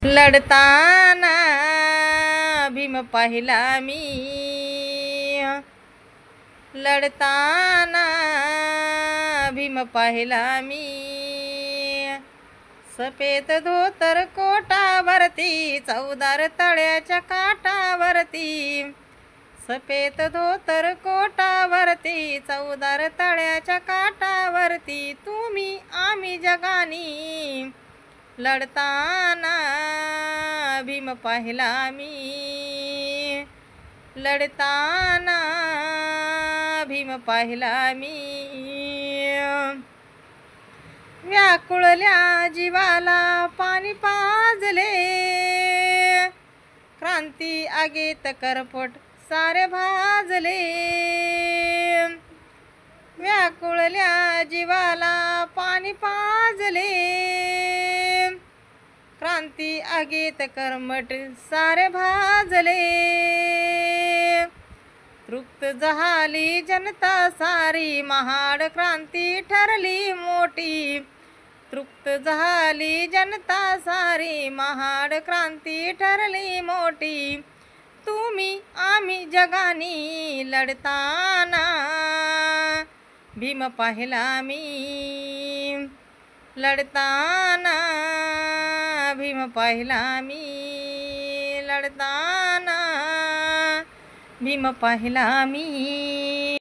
लढताना भीम पाहिला मी, लढताना भीम पाहिला मी. सफेद धोतर कोटावरती, चौदार तळ्याच्या काठावरती. सफेद धोतर कोटावरती, चौदार तळ्याच्या काठावरती. तुम्ही आम्ही जगानी, लढताना भीम पाहिला मी, लढताना भीम पाहिला मी. व्याकुळल्या जीवाला पाणी पाजले, क्रांती आगीत करपट सारे भाजले. व्याकुळल्या जीवाला पाणी पाजले, क्रांती आगीत करमट सारे भाजले. तृप्त झाली जनता सारी, महाड क्रांती ठरली मोठी. तृप्त झाली जनता सारी, महाड क्रांती ठरली मोठी. तुम्ही आम्ही जगानी, लढताना भीम पाहिला मी, लढताना भीम पाहिला मी, लढताना भीम पाहिला मी.